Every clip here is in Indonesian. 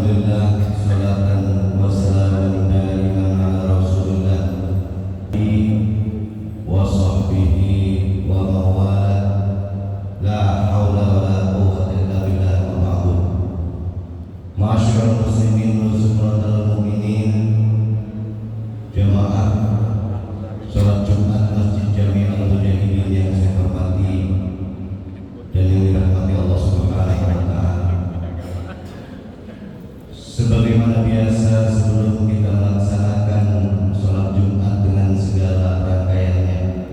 Alhamdulillah, salatan wa salamun daiman ala Rasulillah wa sahbihi wa mawala, la haula wa la quwwata illa billah wa ba'du. Ma'asyiral muslimin wal mu'minin, jamaah salat Jumat Masjid Jami'ul Mujahidin yang saya hormati dan yang dirahmati Allah Subhanahu wa taala. Sebagaimana biasa, sebelum kita melaksanakan sholat Jumat dengan segala rangkaiannya,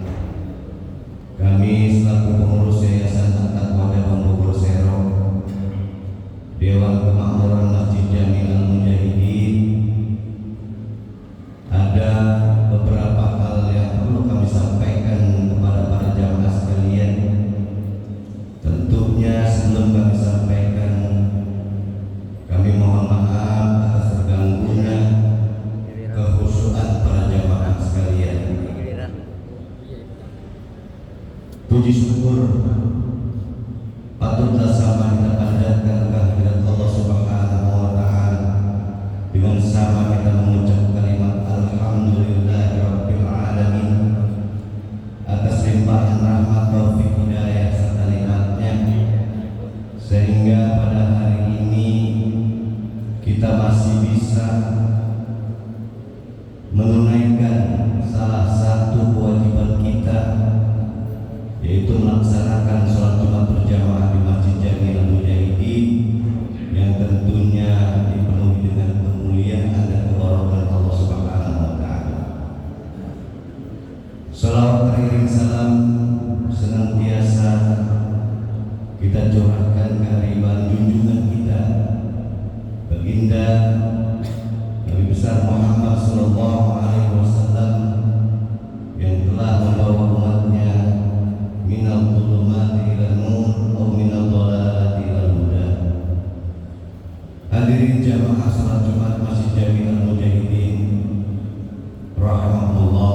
kami selaku pengurus Yayasan At-Taqwa Cabang Bogor Sero, Dewan Kemakmuran Masjid Jami'ul Mujahidin, ada beberapa hal yang perlu kami sampaikan kepada para jamaah sekalian. Tentunya sebelum kami sampaikan, kami mohon maaf atas terganggunya kekhusyuan para jamaah sekalian. Puji syukur patutlah sama kita panjatkan kehadirat Allah Subhanahu wa taala dengan sama kita mengucap kalimat alhamdulillahirabbil alamin atas limpahan rahmat, taufik, hidayah serta nikmatnya, sehingga pada hari ini kita masih bisa menunaikan salah satu kewajiban kita, yaitu melaksanakan sholat Jumat berjamaah di Masjid Jami'ul Mujahidin yang tentunya dipenuhi dengan kemuliaan dan kebarokan Allah Subhanahu wa taala. Shalawat teriring salam senantiasa kita curahkan kehadiran junjungan kita Baginda Nabi besar Muhammad sallallahu alaihi wasallam yang telah membawa umatnya minal dhulumati ila nur atau minal dhalalati ila huda. Hadirin jamaah salat Jumat Masjid Jami'ul Mujahidin rahimahullah.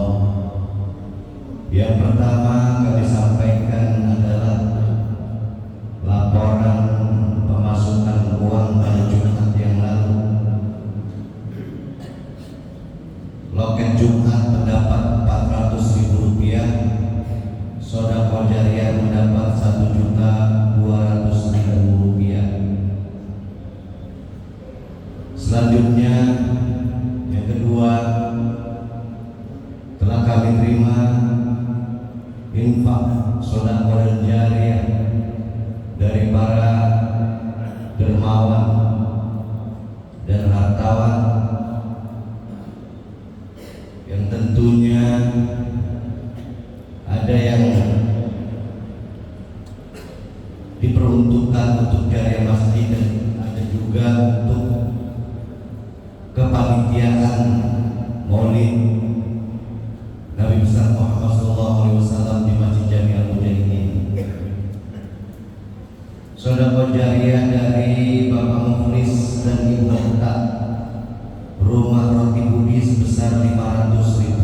Yang pertama kami sampaikan adalah laporan pemasukan uang pada Jumat yang lalu. Loket Jumat mendapat Rp400.000, sedekah jariah mendapat Rp1.200.000. Selanjutnya, yang kedua, telah kami terima infak sedekah jariah dari para dermawan dan hartawan yang tentunya ada yang diperuntukkan untuk jariah masjid dan ada juga untuk kepanitiaan Maulid Nabi besar Muhammad SAW di Masjid Jami'ul Mujahidin. Sedekah jariah dari Bapak Mukhlis dan Ibu Neta Rumah Roti Budi sebesar Rp500.000.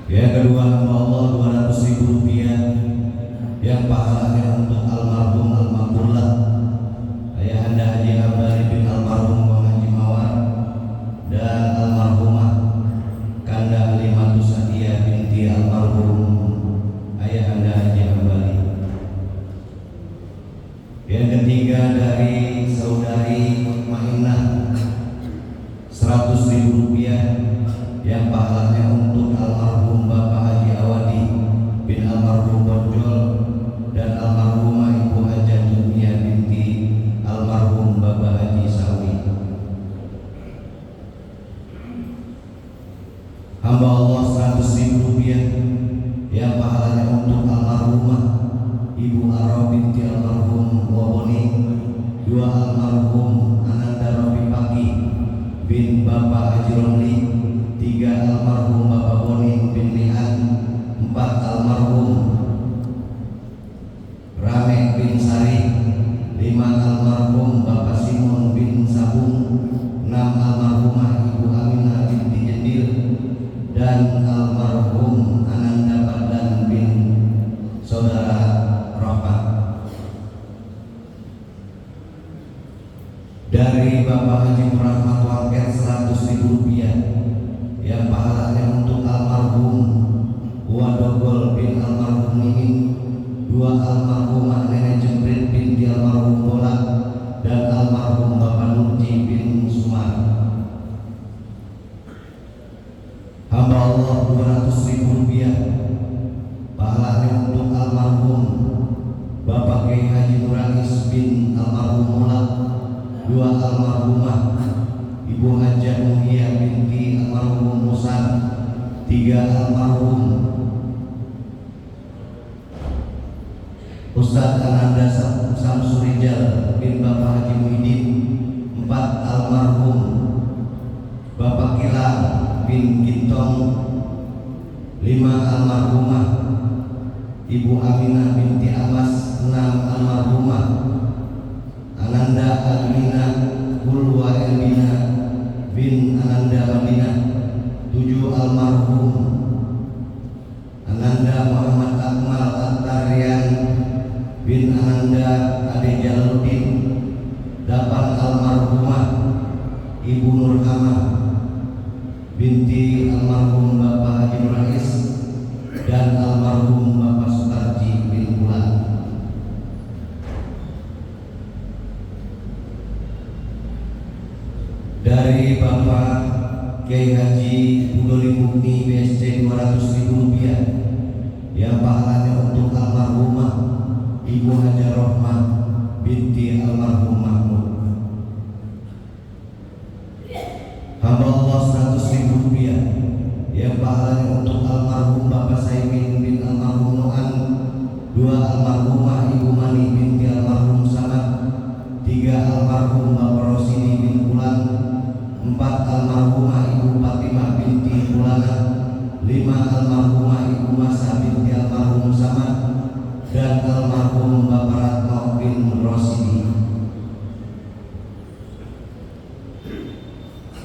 Yang kedua, hamba Allah Rp200.000 yang pahalanya untuk almarhum almarhumlah Ayahanda Haji Abdali bin almarhum Bang Haji Mawar dan almarhumah Kanda Halimatus Sadia binti almarhum Ayahanda Haji Abdali. Yang ketiga dari saudari Mutmainah Rp100.000 yang pahalanya untuk almarhum Bapak Haji Awadi bin almarhum Borjol dan almarhumah Ibu Haja Dunia binti almarhum Bapak Haji Sawi. Hamba Allah Rp100.000 yang pahalanya untuk almarhumah Ibu Ara binti almarhum Waboni, dua almarhum Ananda Robi Pagi bin Bapak Haji Romli, tiga almarhum Bapak Boni bin Lihan, empat almarhum Rame bin Sari, lima almarhum Bapak Simon bin dari Bapak Haji Muhammad Wangker 100.000 rupiah yang pahalanya untuk almarhum Wadogol bin almarhum Mimin, 2 almarhumah Nenek Jemprit binti almarhum Bola, dan almarhum Bapak Nurji bin Sumar. Hamba Allah 200.000 rupiah pahalanya untuk almarhum Bapak Kiai Haji Nuragis bin almarhum Mola, 2 almarhumah Ibu Hajah Muhia binti almarhum Musan, 3 almarhum Ustadz Ananda Samsurijal bin Bapak Haji Muhyiddin, 4 almarhum Bapak Kilang bin Gintong, 5 almarhumah Ibu Aminah binti Amas, 6 almarhumah Ananda Alina Ulwa Elbina bin Ananda Madinah, 7 almarhum Ananda Muhammad Akmal At-Tarian bin Ananda Ade Jalaluddin, 8 almarhumah Ibu Nurhamah binti almarhum Bapak Haji Nuragis, dan almarhum Bapak Sutarji bin Bulan. Dari Bapak Kiai Haji Budoli Mukni BSC 200.000 rupiah yang pahalanya untuk almarhumah Ibu Hajar Rohmah binti almarhum Mahmud. Hamba Allah 100.000 rupiah yang pahalanya untuk almarhum Bapak Saimin bin almarhum Noan, 2 almarhumah Ibu Mani binti almarhum Samad, 3 almarhum Bapak Rosidi bin Bulan, 4 almarhumah Ibu Fatimah binti Bulana, 5 almarhumah Ibu Masa binti almarhum Samad, dan almarhum Bapak Ratno bin Rosidi.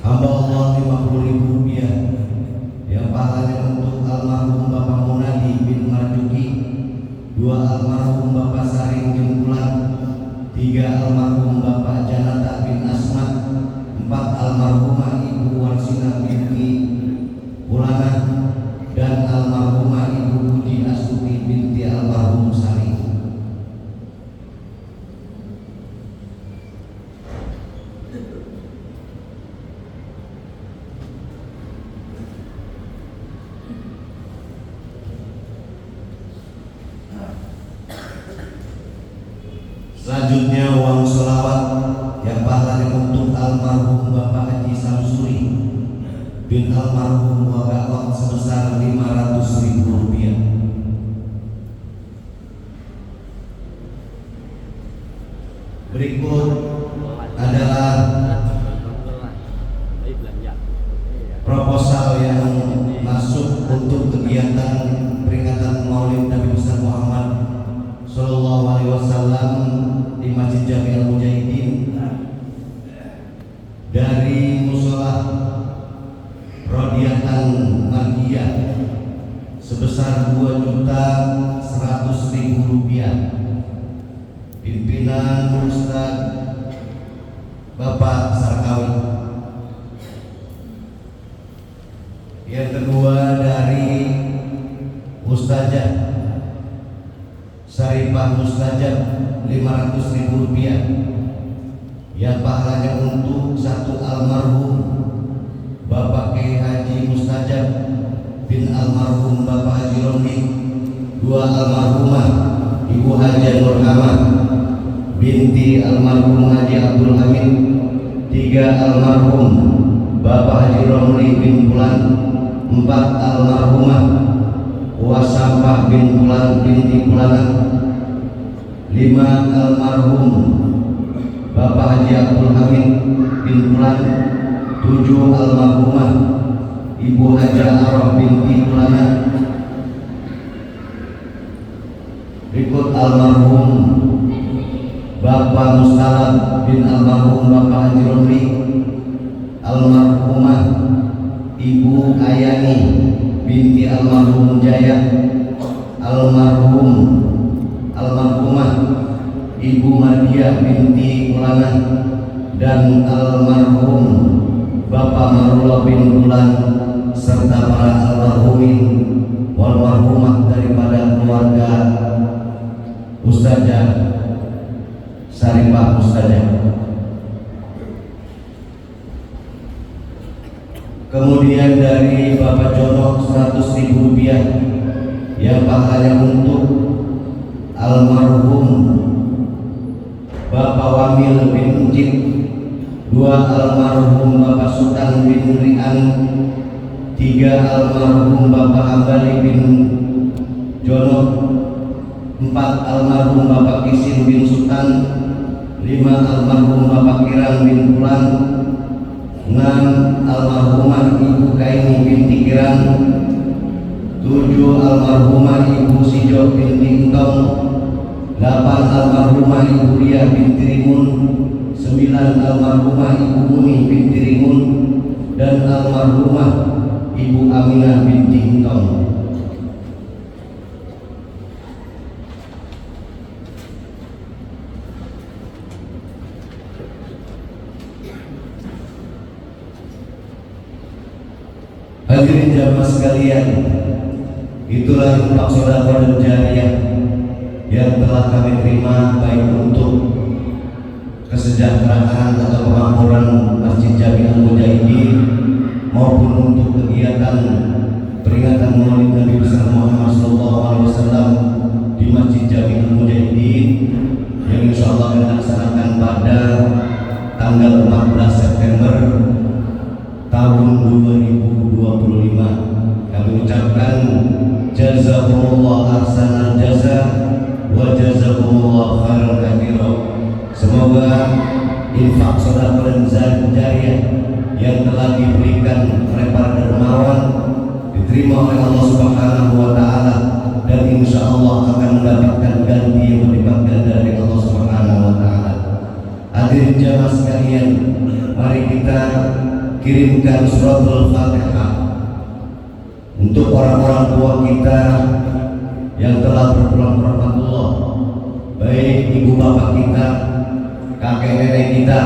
Hamba Allah 50.000 rupiah yang pahalanya untuk almarhum Bapak Munadi bin Marjuki, 2 almarhum Bapak Saring bin Bulan, 3 almarhum Bapak Janata bin Asmat, 4 almarhumah Ibu Warsina binti Bulana, dan almarhumah Ibu Puji Astuti binti almarhum Sari. Selanjutnya uang sholawat yang pahalanya untuk almarhum Bapak Haji Samsuri bin almarhum Wagakot sebesar 500.000 rupiah. Berikut adalah proposal yang masuk untuk kegiatan peringatan Maulid Nabi besar Muhammad Sallallahu Alaihi Wasallam di Masjid Jami'al Mujahidin dari Musola Rodiatan Margiyah sebesar 2.100.000 rupiah. Pimpinan Ustaz Bapak Sarkawi. Yang kedua dari Ustazah Saripah Mustajab 500.000 rupiah yang pahalanya untuk 1 almarhum Bapak Kiai Haji Mustajab bin almarhum Bapak Haji Romli, 2 almarhumah Ibu Haja Nurhamah binti almarhum Haji Abdul Hamid, 3 almarhum Bapak Haji Romli bin Bulan, 4 almarhumah Wasampah bin Bulan binti Bulana, 5 almarhum Bapak Haji Abdul Hamid bin Bulan, 7 almarhumah Ibu Haja Araf binti Bulana. Berikut almarhum Bapak Mustalab bin almarhum Bapak Haji Romli, almarhumah Ibu Ayani binti almarhum Jaya, almarhumah Ibu Madia binti Ulana, dan almarhum Bapak Marullah bin Bulan serta para almarhumin wal marhumat daripada keluarga Ustazah Saripah Ustazah. Kemudian dari Bapak Jono 100.000 rupiah yang pahalanya untuk almarhum Bapak Wamil bin Ucit, 2 almarhum Bapak Sultan bin Rian, 3 almarhum Bapak Ambali bin Jono, 4 almarhum Bapak Kisin bin Sultan, 5 almarhum Bapak Kirang bin Pulang, 6 almarhumah Ibu Kaini binti Kirang, 7 almarhumah Ibu Sijo binti Entong, 8 almarhumah Ibu Ria binti Rimun, 9 almarhumah Ibu Muni binti Rimun, dan almarhumah Ibu Aminah binti Entong. Hadirin jamaah sekalian, itulah infak sedekah dan jariyah yang telah kami terima, baik untuk kesejahteraan atau kemakmuran Masjid Jami Al-Mujahidin maupun untuk kegiatan peringatan Maulid Nabi besar Muhammad SAW di Masjid Jami Al-Mujahidin yang insyaallah akan dilaksanakan pada tanggal 14 September tahun 2025. Kami ucapkan jazakumullah ahsanal jaza wa jazakumullah khairan katsira. Semoga infak sedekah dan jariyah yang telah diberikan oleh para dermawan diterima oleh Allah Subhanahu wa taala, dan insyaallah akan mendapatkan ganti yang berlipat ganda dari Allah Subhanahu wa taala. Hadirin jamaah sekalian, mari kita kirimkan suratul Fatihah untuk orang-orang tua kita yang telah berpulang rahmatullah, baik ibu bapak kita, kakek nenek kita,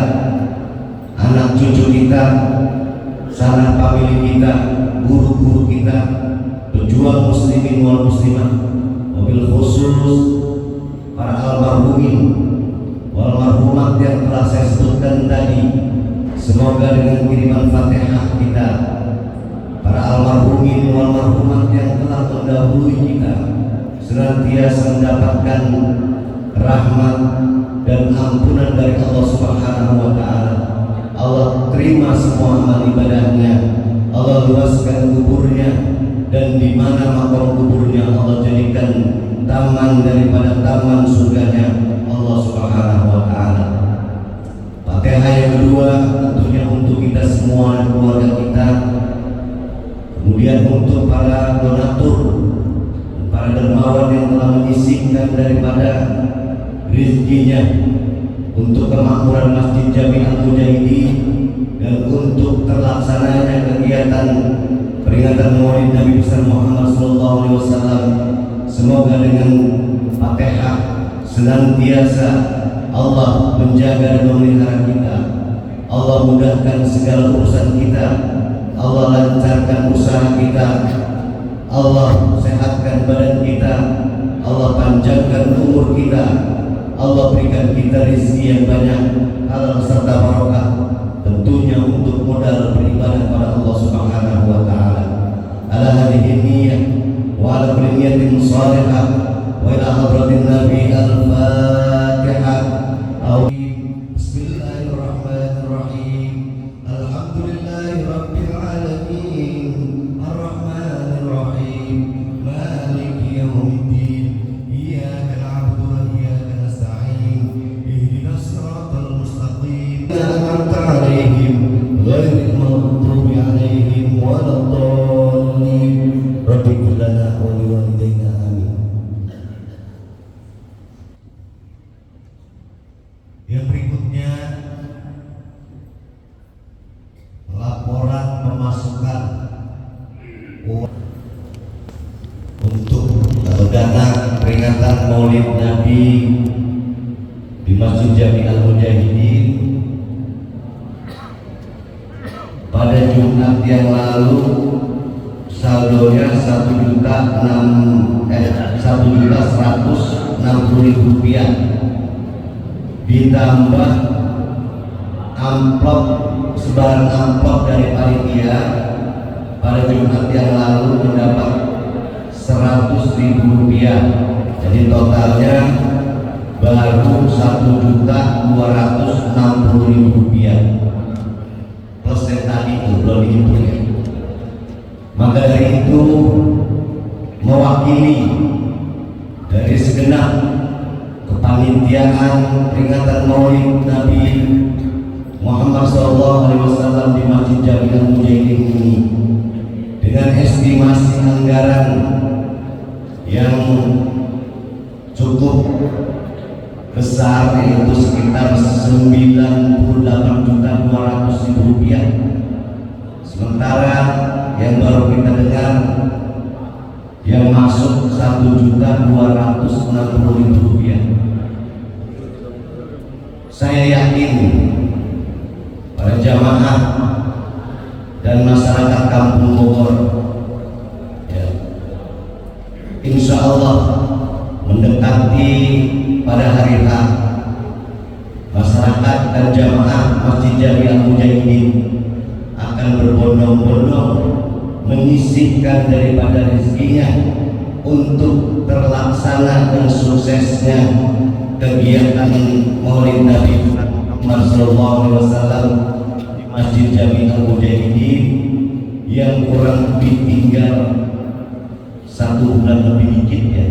anak cucu kita, sanak famili kita, guru-guru kita, pejuang muslimin wal muslimah, wabil khusus para almarhumin wal marhumat yang telah saya sebutkan tadi. Semoga dengan kiriman Fatihah kita, para almarhumin wal marhumat yang telah mendahului kita senantiasa mendapatkan rahmat dan ampunan dari Allah Subhanahu wa taala. Allah terima semua amal ibadahnya, Allah luaskan kuburnya, dan di mana makam kuburnya Allah jadikan taman daripada taman surganya Allah Subhanahu wa taala. Fatihah yang kedua tentunya untuk kita semua dan keluarga kita, kemudian untuk para donatur, para dermawan yang telah menyisihkan daripada rizkinya untuk kemakmuran Masjid Jami Al-Mujahidin dan untuk terlaksananya kegiatan peringatan Maulid Nabi besar Muhammad SAW. Semoga dengan Fatihah senantiasa Allah menjaga dan memelihara kita, Allah mudahkan segala urusan kita, Allah lancarkan usaha kita, Allah sehatkan badan kita, Allah panjangkan umur kita, Allah berikan kita rezeki yang banyak, halal serta barokah, tentunya untuk modal beribadah pada Allah Subhanahu wa taala. Ala hadhihi niyyah wa ala kulli niyatin shalihah wa ila hadratin Nabi al-Fatihah. Bismillahirrahmanirrahim. Alhamdulillahi rabbil alamin. Ar-Rahmanir Rahim. Maliki yaumiddin. Iyyaka na'budu wa iyyaka nasta'in. Ihdinas siratal mustaqim. An'amta 'alaihim ghairil maghdubi 'alaihim waladdallin. Rabbi ighfir lana wa liwalidayna amin. Yang berikutnya laporan pemasukan untuk dana peringatan Maulid Nabi di Masjid Jami Al-Mujahidin pada Jumat yang lalu saldonya 1.160.000 rupiah, ditambah amplop, sebaran amplop dari panitia pada Jumat yang lalu mendapat 100.000 rupiah. Jadi totalnya baru 1.260.000 rupiah plus yang tadi itu belum dihitung ya. Maka dari itu mewakili dari segenap kepanitiaan peringatan Maulid Nabi Muhammad SAW di Masjid Jami'ah Mujahidin ini, dengan estimasi anggaran yang cukup besar, yaitu sekitar 98.200.000 rupiah. Sementara yang baru kita dengar yang masuk 1.260.000 rupiah. Saya yakin para jamaah dan masyarakat Kampung Bogor, ya, insya Allah mendekati pada hari H, masyarakat dan jamaah Masjid Jami'ah Mujahidin akan berbondong-bondong menyisihkan daripada rezekinya untuk terlaksana dan suksesnya kegiatan Maulid Nabi Muhammad SAW di Masjid Jami'ah Mujahidin yang kurang lebih tinggal 1 bulan lebih dikit ya.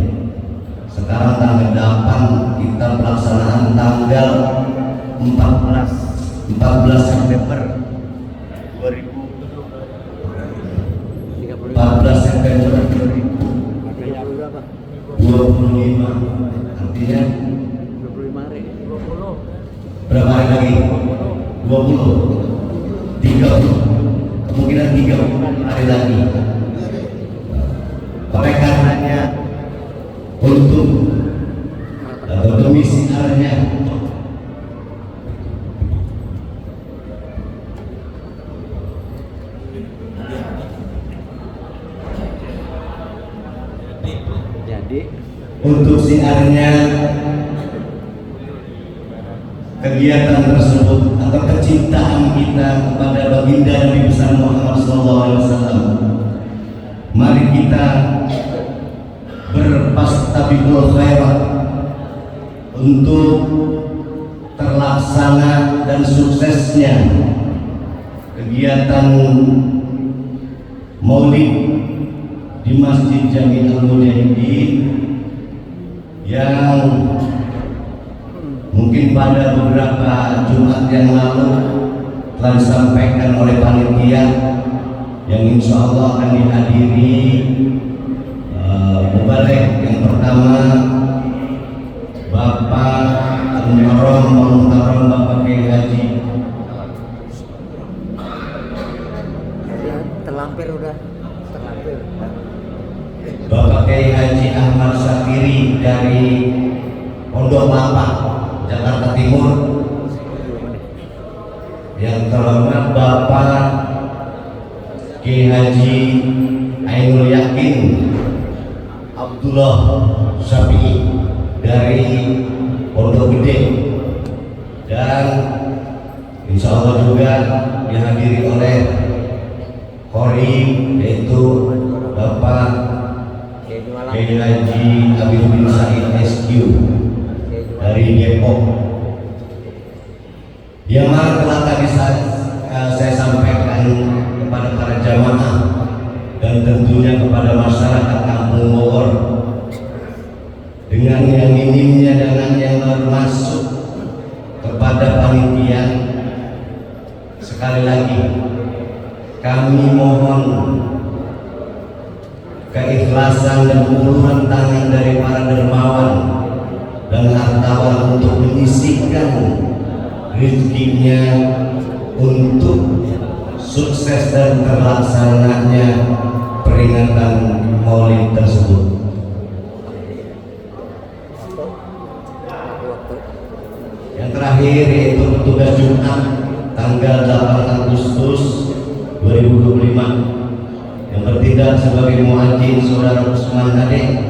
Sekarang tanggal 8, kita pelaksanaan tanggal 14 September 2025, artinya 25 hari. berapa hari lagi? 20, 30, kemungkinan 30 hari lagi. Oleh karenanya untuk atau demi siarnya untuk siarnya kegiatan tersebut atau kecintaan kita kepada baginda Nabi besar Muhammad SAW, mari kita berfastabiqul khairat untuk terlaksana dan suksesnya kegiatan Maulid di Masjid Jami'ah Mujahidin yang mungkin pada beberapa Jumat yang lalu telah disampaikan oleh panitia, yang insya Allah akan dihadiri mubarak yang pertama Bapak Al-Muharram Bapak Kiai Haji Terlampir udah. Bapak Kiai Haji Ahmad Syakiri dari Pondok Lapa, Jakarta Timur. Yang terhormat Bapak Kiai Haji Ainul Yakin Abdullah Syafi'i dari Pondok Gede, dan insya Allah juga dihadiri oleh Kori, yaitu Bapak Kiai Haji Habib bin Said SQ dari Depok, yang mana telah tadi saya sampaikan kepada para jamaah dan tentunya kepada masyarakat Kampung Bogor, dengan yang minimnya dengan yang masuk kepada panitia. Sekali lagi kami mohon keikhlasan dan uluran tangan dari para dermawan dan hartawan untuk menyisihkan rezekinya untuk sukses dan terlaksananya peringatan Maulid tersebut. Yang terakhir yaitu petugas Jumat tanggal 8 Agustus 2025 yang bertindak sebagai muadzin Saudara Usman Ade,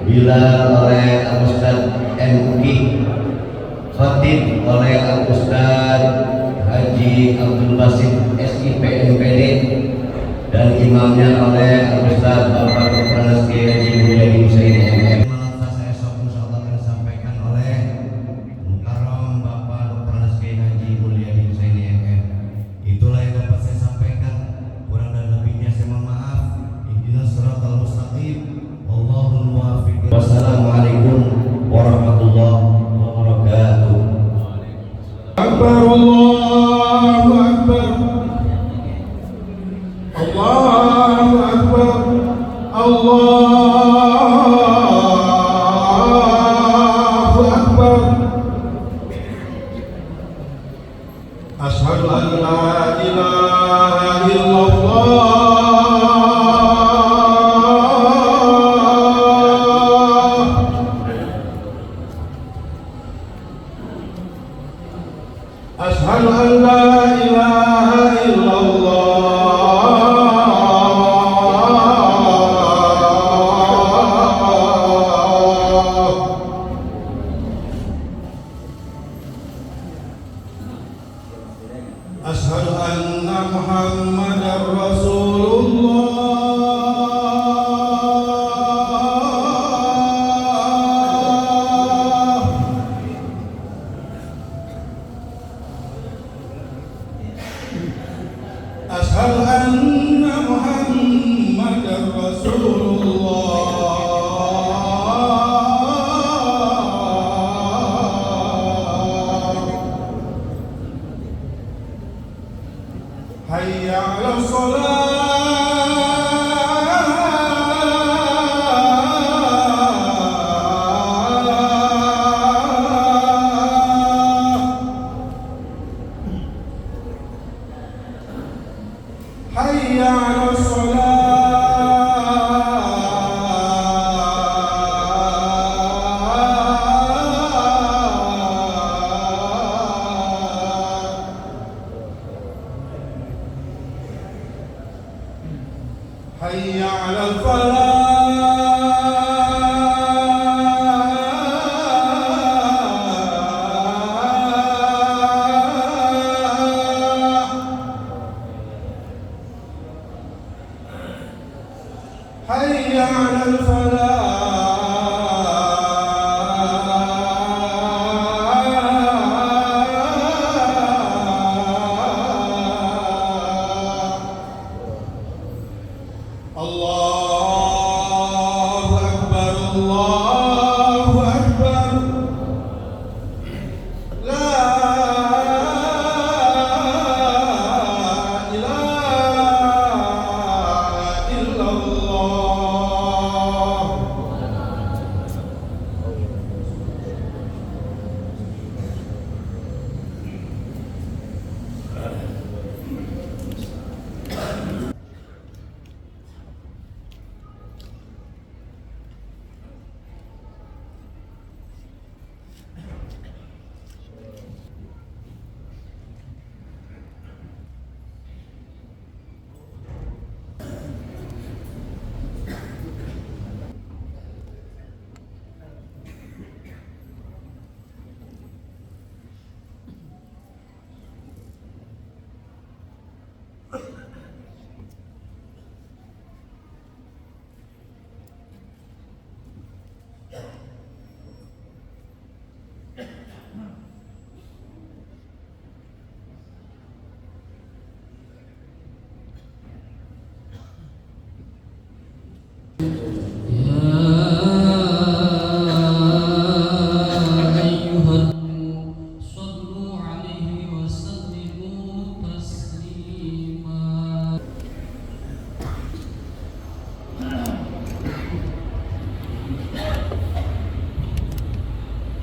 Bilal oleh Al-Ustaz MUI, Khatib oleh Al-Ustaz Haji Abdul Basit SIP MPD, dan imamnya oleh Al-Ustaz Bapak Dr. Naski Haji Mulyadi Husaini MM. Saya insyaallah akan disampaikan oleh Mukarram Bapak Dr. Naski Haji Mulyadi Husaini MM. Itulah yang dapat saya sampaikan, kurang dan lebihnya saya mohon maaf. Ihdinas siratal mustaqim, wallahul muwaffiq. Wassalamualaikum warahmatullahi wabarakatuh. Akbar, Allahu Akbar, Allahu Akbar, Allahu Akbar. Asyhadu an la ilaha illallah. Asyhadu an la ilaha illallah. Asyhadu anna Muhammadar Rasulullah. Asyhadu anna Muhammadar Rasulullah. Hayya 'alas shalah. Hayya 'alas shalah. Hayya 'alal falah. Hayya 'alal falah. Allahu Akbar, Allahu Akbar. La ilaha illallah.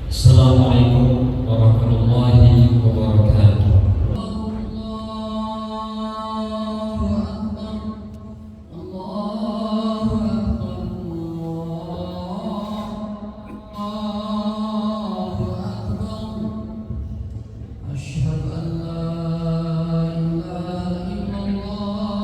Assalamualaikum warahmatullahi wabarakatuh. Asyhadu an la ilaha illallah.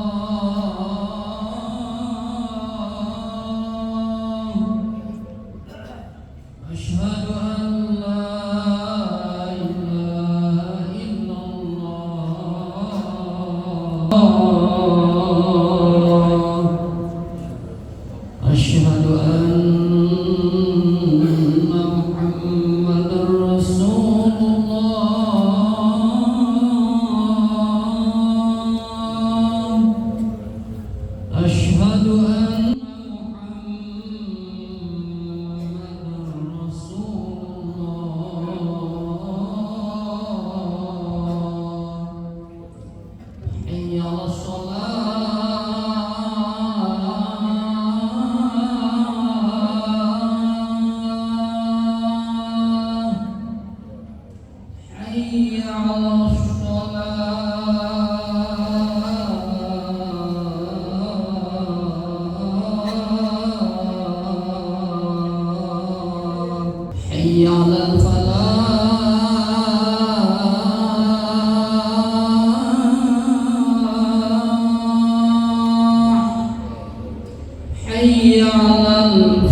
حي على الفلاح حي على الفلاح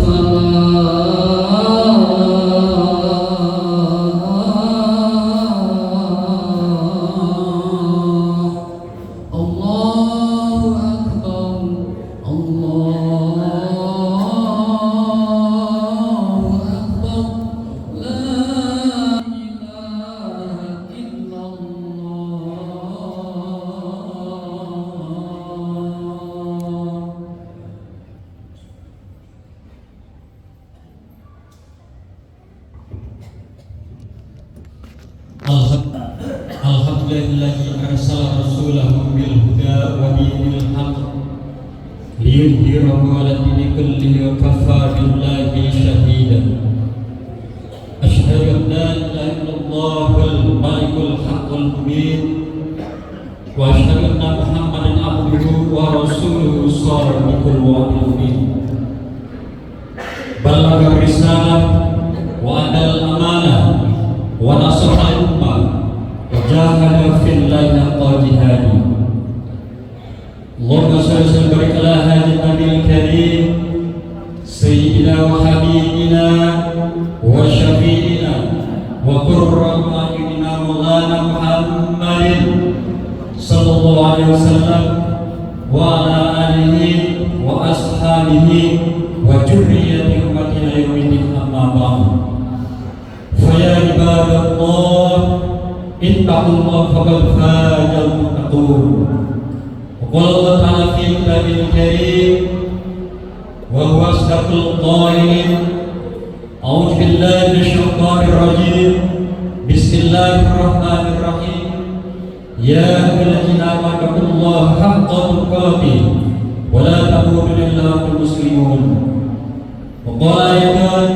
الله أكبر الله أكبر لا إله إلا الله. Alhamdulillahi arsala rasulahu bil huda wa dinil haq liyudhhirahu 'ala dini kullihi wa kafa billahi shahida. Asyhadu an la ilaha illallahul malikul haqqul mubin wa asyhadu anna Muhammadan abduhu wa rasuluhu shadiqul wa'dil mubin. Balagha risalah wa adal amanah wa nasaha ummah wa jahada fillahi haqqa jihadi. Allahumma shalli wa barik ala hadhihi nabil karim sayyidina wa habibina wa syafi'ina wa qurratu a'yunina maulana Muhammadin sallallahu alaihi wasallam wa ala alihi wa ashabihi wa dzurriyyati ummati ila yaumil amma ba'd. Fa ya ibadallah ittaqullaha faqad fazal muttaqun. Qala Allah ta'ala fi kitabil karim wa huwa asdaqul qailin. A'udzu billahi minasyaitonir rajim. Bismillahirrahmanirrahim. Ya ayyuhalladzina amanu taqullaha haqqa tuqatih wa la tamutunna illa wa antum muslimun. Wa qala ayatan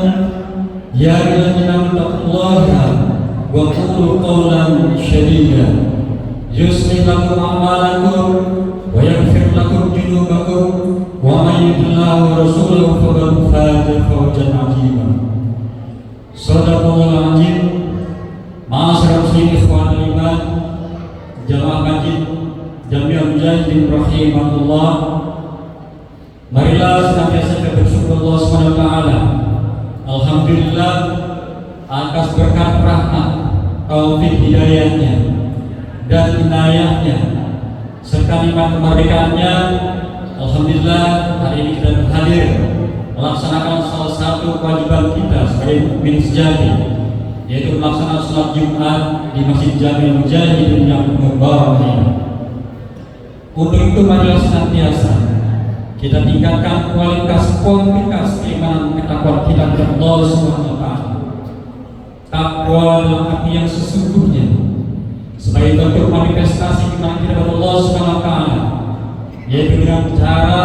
ya ayyuhalladzina amanu taqullaha wa qulu qawlan sadida yuslih lakum a'malakum wa yaghfir lakum dhunubakum wa may yuti'illah wa rasulahu faqad faza fawzan 'azima. Shadaqallahul 'azim. Ma'asyiral muslimin ikhwanul iman, jamaah masjid Jami'ul Mujahidin rahimahullah. Marilah senantiasa kita bersyukur Allah Subhanahu wa taala. Alhamdulillah atas berkat rahmat, taufik hidayahnya dan inayahnya serta nikmat kemerdekaannya. Alhamdulillah hari ini kita hadir melaksanakan salah satu kewajiban kita sebagai mukmin sejati, yaitu melaksanakan salat Jumat di Masjid Jami'ul Mujahidin yang mubarak ini. Untuk itu marilah senantiasa kita tingkatkan kuantitas keimanan ketakwaan kita kepada Allah Subhanahu wa taala. Takwa dalam arti yang sesungguhnya sebagai bentuk manifestasi keimanan kita kepada Allah Subhanahu wa taala, yaitu dengan cara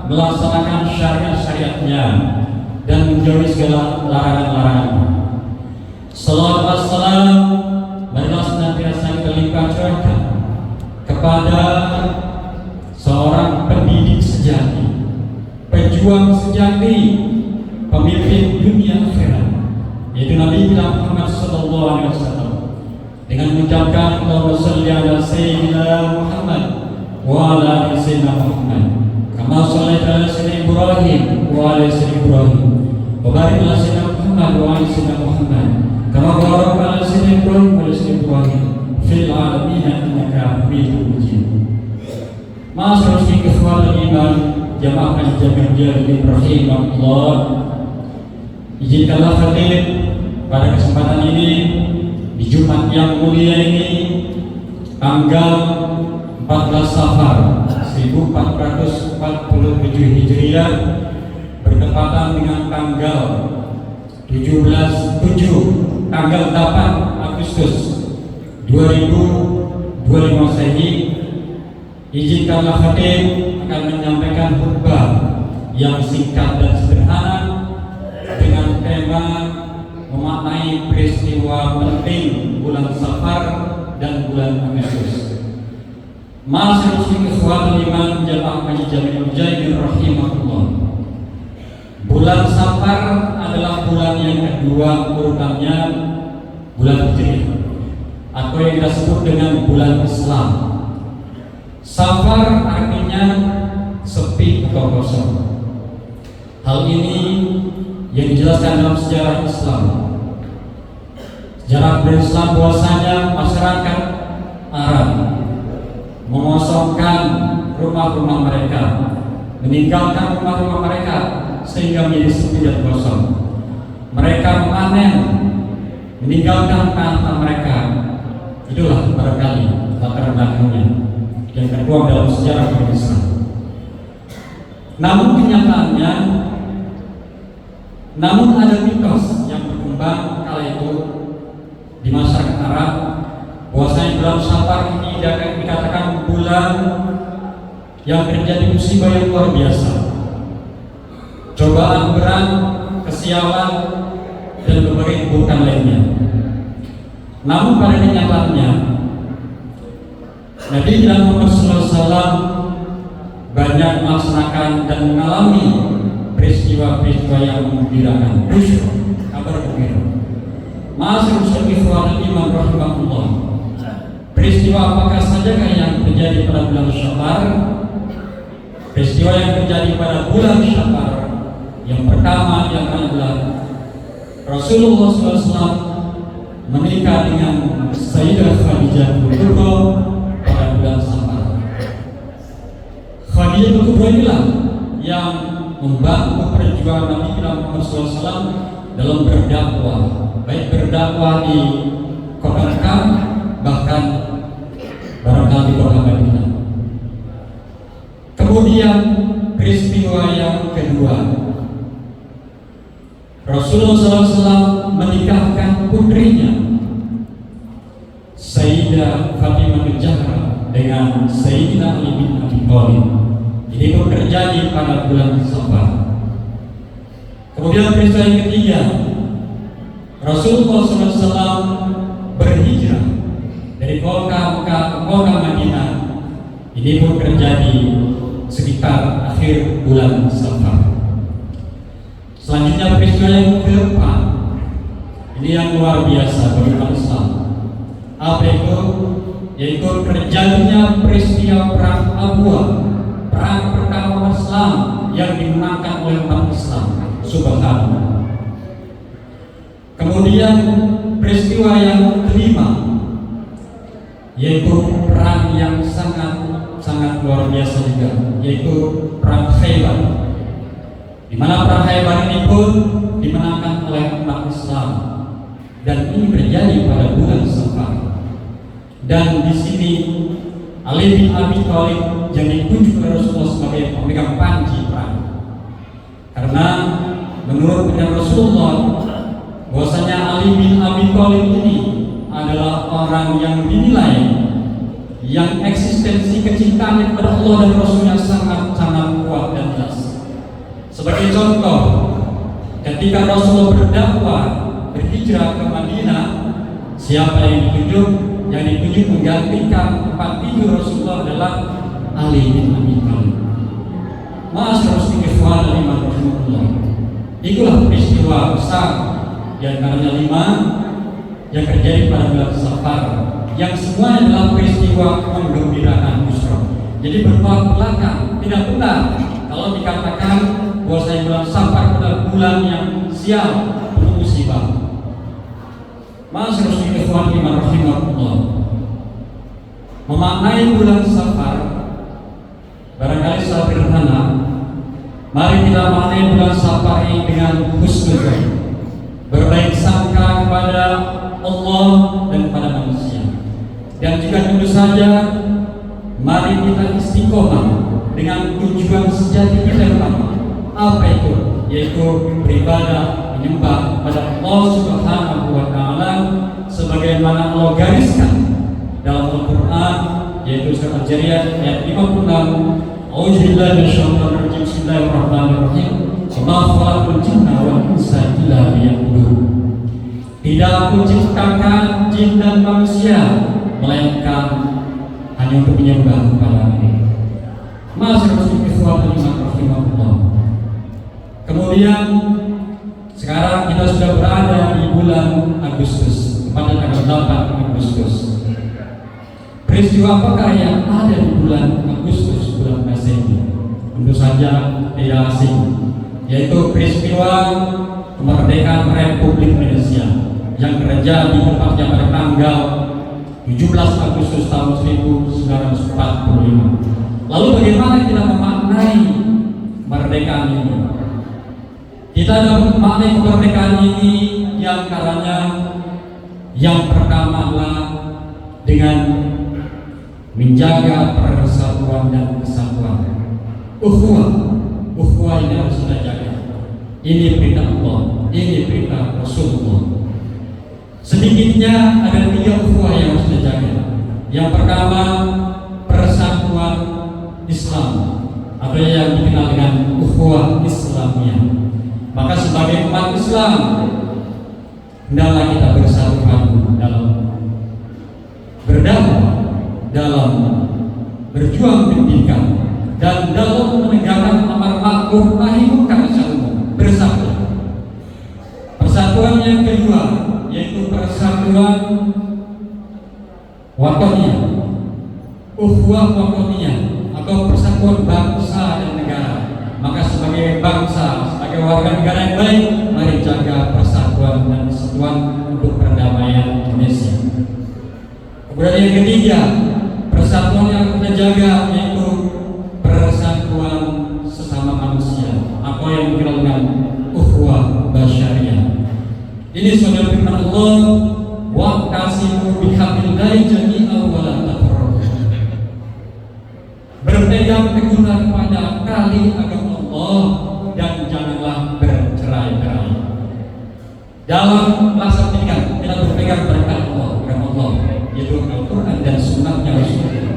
melaksanakan syariat-syariatnya dan menjauhi segala larangan-larangannya. Salawat wassalam marilah senantiasa kita limpahkan kepada seorang pendidik sejati, pejuang sejati, pemimpin dunia akhirat, yaitu Nabi Muhammad sallallahu alaihi wasallam, dengan mengucapkan Allahumma shalli ala sayyidina Muhammad wa ala ali sayyidina Muhammad kama shallaita ala sayyidina Ibrahim wa ala sayyidina Ibrahim wa barik ala sayyidina Muhammad wa ala sayyidina Muhammad kama barakta ala sayyidina Ibrahim wa ala sayyidina Ibrahim fil alamin innaka Hamidum Majid. Ma'asyiral ikhwatul iman, jamaah Masjid Jami'ul Mujahidin rahimahullah. Izinkanlah khatib pada kesempatan ini di Jumat yang mulia ini, tanggal 14 Safar 1447 Hijriah, bertepatan dengan tanggal 8 Agustus 2025 Masehi. Izinkanlah khatib akan menyampaikan khutbah yang singkat dan sederhana dengan tema memaknai peristiwa penting bulan Safar dan bulan Agustus. Ma'asyiral ikhwatul iman jamaah Masjid Jami'ul Mujahidin rahimahullah. Bulan Safar adalah bulan yang kedua urutannya bulan Hijriah atau yang kita sebut dengan bulan Islam. Safar artinya sepi atau kosong. Hal ini yang dijelaskan dalam sejarah Islam. Sejarah berislam bahwasanya masyarakat Arab mengosongkan rumah-rumah mereka, meninggalkan rumah-rumah mereka sehingga menjadi sepi dan kosong. Mereka memanen, meninggalkan tanah mereka. Itulah barangkali latar belakangnya yang tertuang dalam sejarah Islam. Namun kenyataannya, ada mitos yang berkembang kala itu di masyarakat Arab bahwasanya bulan Safar ini dikatakan bulan yang terjadi musibah yang luar biasa, cobaan berat, kesialan, dan berbagai keburukan lainnya. Namun pada kenyataannya Nabi Muhammad SAW banyak melaksanakan dan mengalami peristiwa-peristiwa yang menggembirakan, kabar gembira. Ma'asyiral ikhwan iman rahimahullah. Peristiwa apakah saja yang terjadi pada bulan Safar? Peristiwa yang terjadi pada bulan Safar yang pertama yang adalah Rasulullah SAW menikah dengan Sayyidah Khadijah Kubra pada bulan Safar. Khadijah Kubra inilah yang membantu perjuangan Nabi Muhammad SAW dalam berdakwah, baik berdakwah di kota Mekah, bahkan barangkali di kota Madinah. Kemudian peristiwa yang kedua, Rasulullah SAW menikahkan putrinya Sayyidah Fatimah Zahra dengan Sayyidina Ali bin Abi Thalib. Ini pun terjadi pada bulan Safar. Kemudian peristiwa yang ketiga, Rasulullah SAW berhijrah dari kota Mekah ke kota Madinah. Ini pun terjadi sekitar akhir bulan Safar. Selanjutnya peristiwa yang keempat, ini yang luar biasa bagi umat Islam. Apa itu? Yaitu terjadinya peristiwa perang Abwa, perang pertama Islam yang dimenangkan oleh umat Islam. Subhanallah. Kemudian peristiwa yang kelima, yaitu perang yang sangat luar biasa juga, yaitu perang Khaybar, di mana perang Khaybar ini pun dimenangkan oleh umat Islam, dan ini terjadi pada bulan Safar. Dan di sini Ali bin Abi Thalib yang ditunjuk oleh Rasulullah sebagai pemegang panji perang, karena menurut pendapat Rasulullah bahwasanya Ali bin Abi Thalib ini adalah orang yang dinilai yang eksistensi kecintaannya kepada Allah dan Rasulnya sangat kuat dan jelas. Sebagai contoh, ketika Rasulullah berdakwah berhijrah ke Madinah, siapa yang ditunjuk? Yang ditunjuk menggantikan tempat tidur Rasulullah adalah Ali bin Abi Thalib. Ma'asyiral ikhwan iman rahimahullah. Itulah peristiwa besar yang antaranya 5 yang terjadi pada bulan Safar, yang semuanya adalah peristiwa menggembirakan Busra. Jadi bertolak belakang, tidak benar kalau dikatakan bahwa bulan Safar adalah bulan yang sial, penuh musibah. Ma'asyiral ikhwan iman rahimahullah. Memaknai bulan Safar barangkali secara sederhana, mari kita maknai bulan Safar ini dengan husnuzon, berbaik sangka kepada Allah dan kepada manusia. Dan juga tentu saja mari kita istiqomah dengan tujuan sejati kita yang utama. Apa itu? Yaitu beribadah, menyembah pada Allah Subhanahu wa Ta'ala sebagaimana Allah gariskan dalam Al-Quran, yaitu surat Al-Jariyat ayat 56. A'udzubillahi minasyaitonir rajim. Bismillahirrahmanirrahim. Wa ma khalaqtul jinna wal insa illa liya'budun. Tidak aku ciptakan jin dan manusia, melainkan hanya untuk menyembah kepada-Mu. Masyaallah ikhwan rahimahullah. Kemudian sekarang kita sudah berada di bulan Agustus, pada tanggal 8 Agustus. Peristiwa apakah yang ada di bulan Agustus, bulan Masehi? Tentu saja tidak asing, yaitu peristiwa kemerdekaan Republik Indonesia yang terjadi tepatnya pada tanggal 17 Agustus tahun 1945. Lalu bagaimana kita memaknai kemerdekaan ini? Kita dapat memaknai kemerdekaan ini yang caranya yang pertama adalah dengan menjaga persatuan dan kesatuan. Ukhuwah ini harus kita jaga. Ini perintah Allah, ini perintah Rasulullah. Sedikitnya ada 3 ukhuwah yang harus kita jaga. Yang pertama, persatuan Islam, atau yang dikenal dengan ukhuwah Islamiyah. Maka sebagai umat Islam, hendaklah kita bersatu dalam berdakwah, dalam berjuang pendidikan, dan dalam menegakkan amar ma'ruf nahi munkar secara umum, bersatu. Persatuan yang kedua yaitu persatuan watoniyah, ukhuwah watoniyah, atau persatuan bangsa dan negara. Maka sebagai bangsa, sebagai warga negara yang baik, mari jaga persatuan dan kesatuan untuk perdamaian Indonesia. Kemudian yang ketiga, persatuan yang kita jaga yaitu persatuan sesama manusia, atau yang dikenal dengan ukhuwah basyariyah. Ini sudah firman Allah, wa'tasimu bihablillahi jami'an wa la tafarraqu. Berpegang teguhlah kepada tali agama Allah dan janganlah bercerai-berai. Dalam masa pendidikan kita berpegang pada agama Allah, yaitu Al-Quran dan Sunnahnya Rasulullah.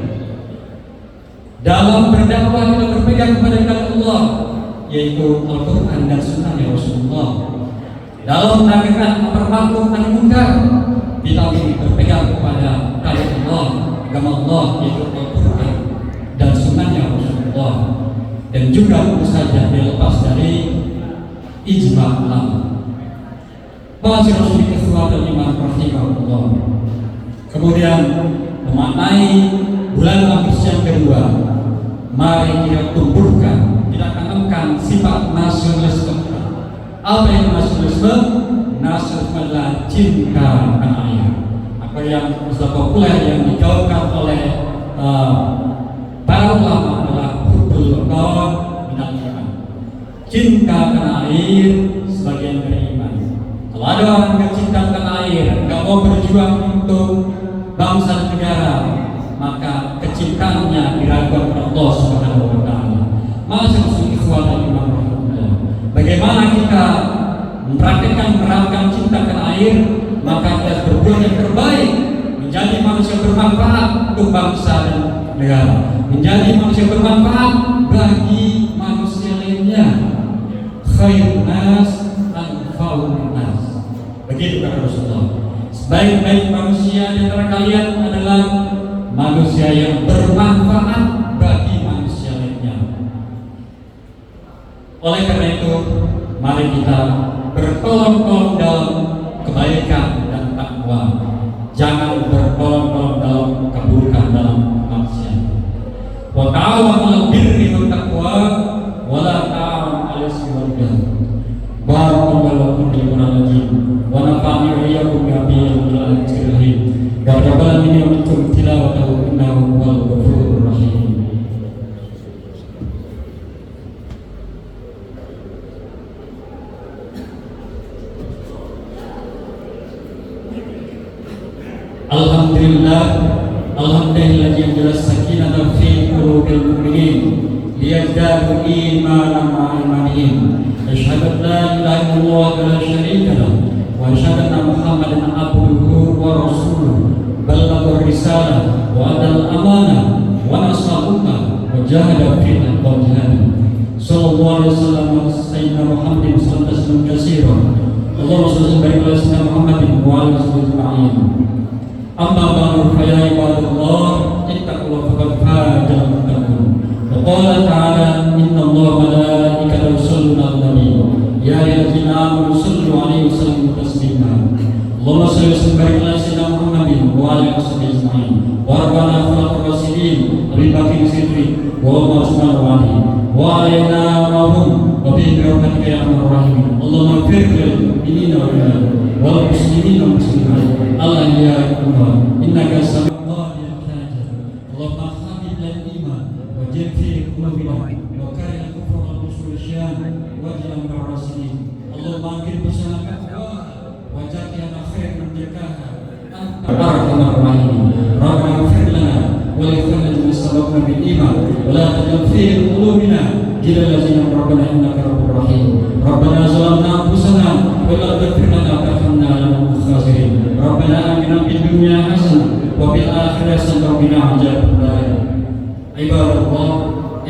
Dalam berdakwah kita berpegang kepada agama Allah, yaitu Al-Quran dan Sunnahnya Rasulullah. Dalam menegakkan amar ma'ruf nahi munkar, kita berpegang kepada kalam Allah, agama Allah, yaitu Al-Quran dan Sunnahnya Rasulullah. Dan juga tentu saja dilepas dari ijma' ulama. Masyaallah ikhwatul iman rahimahullah. Kemudian memaknai bulan Agustus yang kedua, mari kita tumbuhkan, kita tanamkan sifat nasionalisme. Apa yang nasionalisme? Nasionalisme adalah cinta tanah air. Apa yang sudah populer yang digaungkan oleh para ulama adalah hubbul waton minal iman. Cinta tanah air sebagian dari iman. Kalau ada orang yang cinta tanah air, nggak mau berjuang untuk bangsa dan negara, maka kecintaannya diragukan oleh Allah Subhanahu wa taala. Masyaallah ikhwan dan iman. Bagaimana kita mempraktikkan menerapkan cinta tanah air? Maka kita berbuat yang terbaik, menjadi manusia bermanfaat untuk bangsa dan negara, menjadi manusia bermanfaat bagi manusia lainnya. Khairun nas anfa'un nas. Begitu kata Rasulullah. Sebaik-baik manusia di antara kalian adalah manusia yang bermanfaat bagi manusia lainnya. Oleh karena itu, mari kita bertolong-tolong dalam kebaikan dan takwa. Jangan bertolong-tolong dalam keburukan, dalam maksiat. Wa ta'awanu 'alal birri wat taqwa wa la ta'awanu 'alal ismi wal 'udwan. Barakallahu fiikum wa wa nafa'ani wa iyyakum bi ayatil rahim. Wa taqabbal minni wa minkum tilawatahu innahu huwal ghafurur rahim. Alhamdulillah, alhamdulillah yang jelas sakinah fi qulubil mu'minin liyazdadu imanan ma'a imanihim. Asyhadu an la ilaha illallah wa la syarika lahu wa asyhadu anna Muhammadan abduhu wa rasuluh. Ballagha risalah wa adal amanah wa nasara ummah wa jahada fi al-jihad. Sallallahu alaihi wasallam sayyidina Muhammadin sallallahu alaihi wasallam. اللهم صل وسلم على سيدنا محمد وعلى اله وصحبه اجمعين. اما بعد فيا عباد الله اتقوا الله فقد فاز المتقون. وقال تعالى ان الله وملائكته يصلون على النبي يا ايها الذين امنوا صلوا عليه وسلموا تسليما. اللهم صل وسلم على سيدنا محمد وعلى اله وصحبه اجمعين. وارفعنا فوق الراشدين ابي بكر الصديق وعمر عثمان وعلي وعلينا معهم وبهم برحمتك يا ارحم الراحمين. اللهم اغفر للمؤمنين والمسلمين والمسلمات الاحياء منهم انك سميع قاضي الحاجه. اللهم حبب لنا الايمان وجد في قلوبنا وكره الكفر والفسوق والعصيان واجعلنا من الراشدين. اللهم انكر بسنا التقوى وجعلنا خير من زكاها انت ارحم الراحمين. ربنا اغفر لنا ولإخواننا الذين سبقونا بالإيمان ولا تجعل في قلوبنا غلا للذين ربنا إنك رؤوف رحيم. ربنا ظلمنا أنفسنا وإن لم تغفر لنا وترحمنا لنكن من الخاسرين. ربنا آتنا في الدنيا حسنة وفي الآخرة حسنة وقنا عذاب النار. عباد الله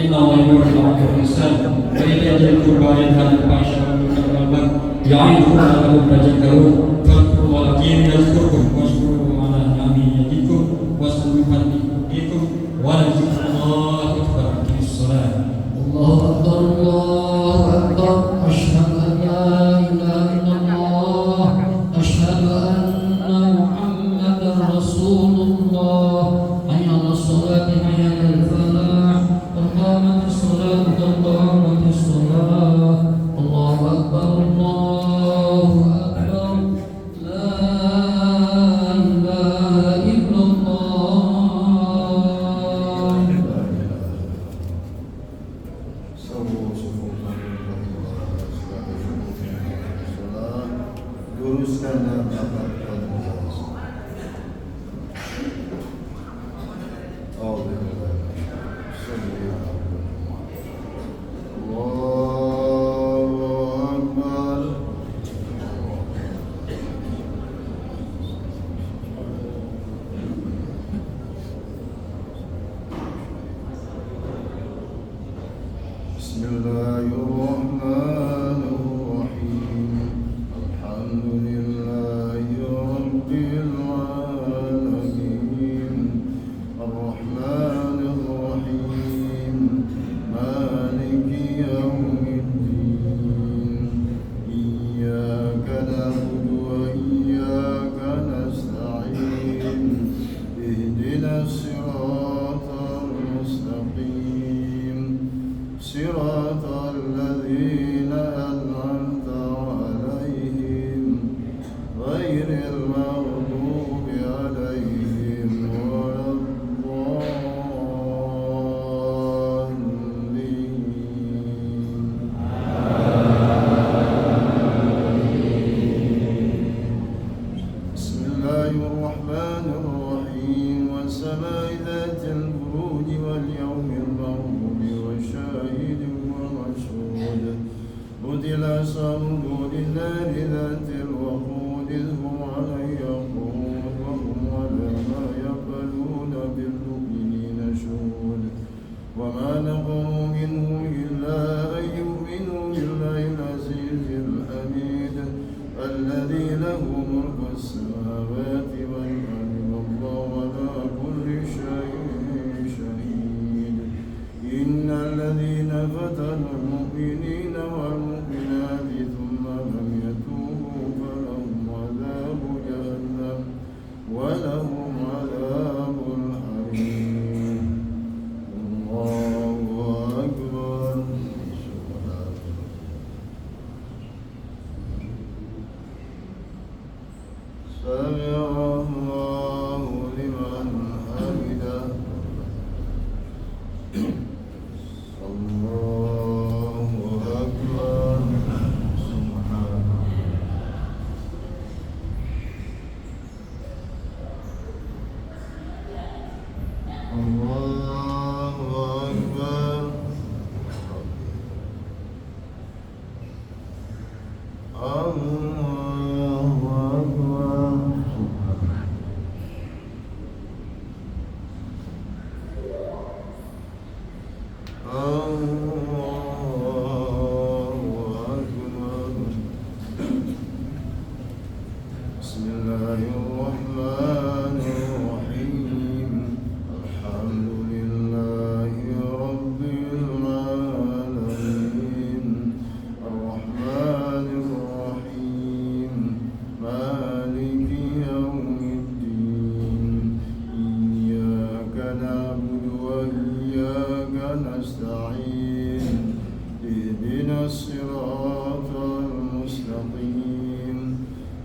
إن الله يأمر بالمعروف والإحسان وإيتاء ذي القربى وينهى عن الفحشاء والمنكر والبغي يعظكم لعلكم تذكرون. فاذكروا الله العظيم يذكركم واشكروه على نعمه يزدكم واسألوا من فضله ولذكر الله أكبر. أقم الصلاة. الله أكبر الله أكبر. أشهد أن لا إله إلا الله. أشهد أن محمدا رسول الله. حي على الصلاة حي على الفلاح. قد قامت الصلاة قد قامت الصلاة. الله أكبر الله أكبر. لا إله إلا الله. سووا صفوفكم luruskan dan rapatkan Bismillahirrahmanirrahim. Alhamdulillahi rabbil alamin. Ar-Rahmanir Rahim. Maliki yaumiddin. Iyyaka na'budu wa iyyaka nasta'in. Ihdinas siratal mustaqim. صراط الذين أنعمت عليهم غير المغضوب عليهم ولا الضالين. بسم الله الرحمن الرحيم. والسماء ذات البروج واليوم المغضوب وشاهد ومشهود. قتل أصحاب النار ذات الوقود إذ هم عليها قعود وهم على ما يفعلون بالمؤمنين شهود. وما نقموا منهم إلا أن يؤمنوا بالله العزيز الحميد الذي له ملك السماوات والأرض والله على كل شيء شهيد. إن الذين فتنوا المؤمنين والمؤمنات ثم لم يتوبوا فلهم عذاب جهنم ولهم عذاب الحريق. الله أكبر. سمع الله لمن حمده. الله أكبر. سبحان الله أكبر. الله أكبر. الله أكبر. نستعين اهدنا الصراط المستقيم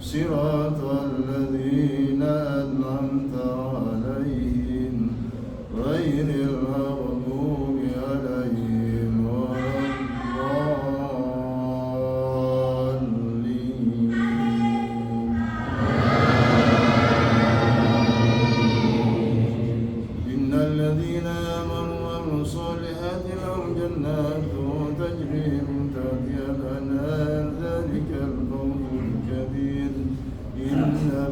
صراط الذين أنعمت عليهم غير المغضوب عليهم ولا الضالين. إن الذين آمنوا وعملوا الصالحات لهم جنات تجري من تحتها الأنهار ذلك الفوز الكبير. إن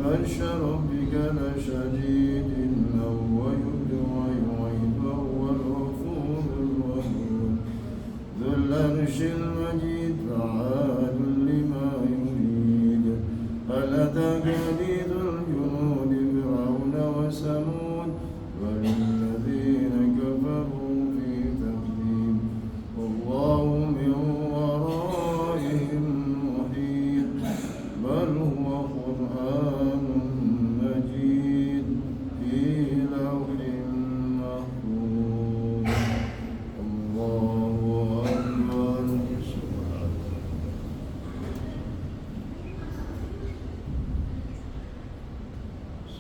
بطش ربك لشديد هو يبدئ ويعيد وهو الغفور الرحيم ذو العرش المجيد فعال لما يريد. هل أتاك حديث الجنود فرعون وثمود بل الذين كفروا في تكذيب والله من ورائهم محيط بل هو قرآن مجيد في لوح محفوظ. الله أكبر.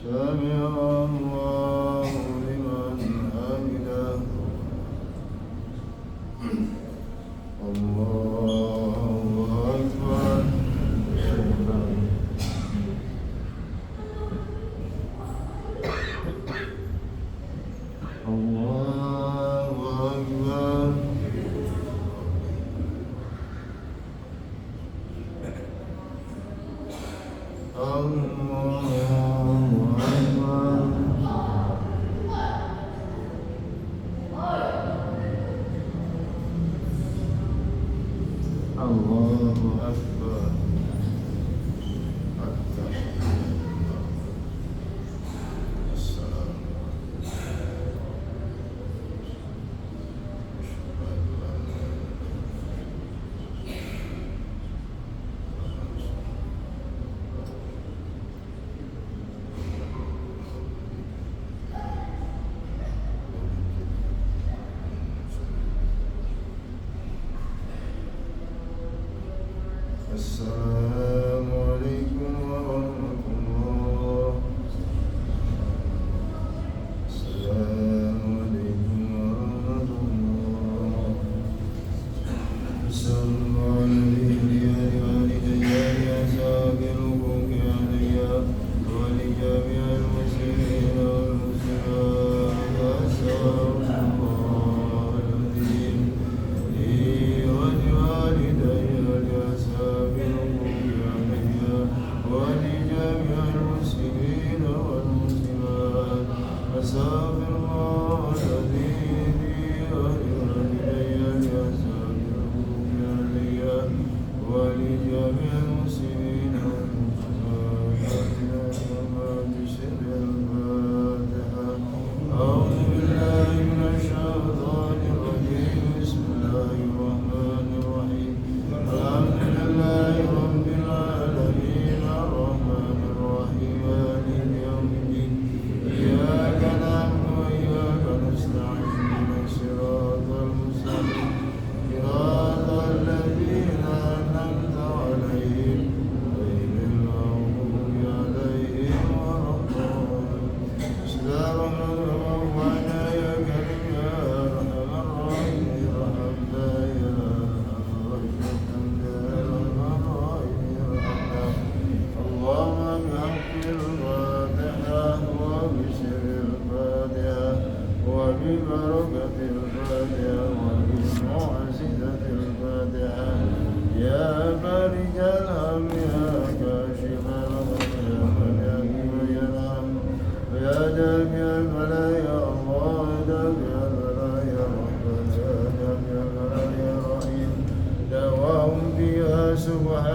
سمع الله لمن حمده. الله أكبر. الله أكبر. الله أكبر. الله أكبر. السلام السلام عليكم ورحمة الله. السلام عليكم ورحمة الله. صلى الله عليه وآله أسابركم علي ولجميع المسلمين والمسلمات. أسأل الله العظيم لي ولوالدي ولجميع المسلمين والمسلمات. أستغفر الله العظيم لي ولوالدي ولجميع المسلمين والمسلمات. بسر الفاتحة. أعوذ بالله من الشيطان الرجيم. بسم الله الرحمن الرحيم. الحمد لله رب العالمين الرحمن الرحيم مالك يوم الدين. إياك نعبد وإياك نستعين اهدنا الصراط المستقيم صراط الذين أنعمت عليهم غير المغضوب عليهم ولا الضالين. بسم الله الرحمن الرحيم. يا كريم يا أرحم الراحمين ارحمنا يا أرحم الراحمين. اللهم بحق الفاتحة وبسر الفاتحة وببركة الفاتحة وبمعجزة الفاتحة. يا فارج الهم يا كاشف الغم يا من يهدي ويرحم يا جامع الملايا. الله جامع الملايا رحمن يا جامع الملايا رحيم. دواهم فيها سبحان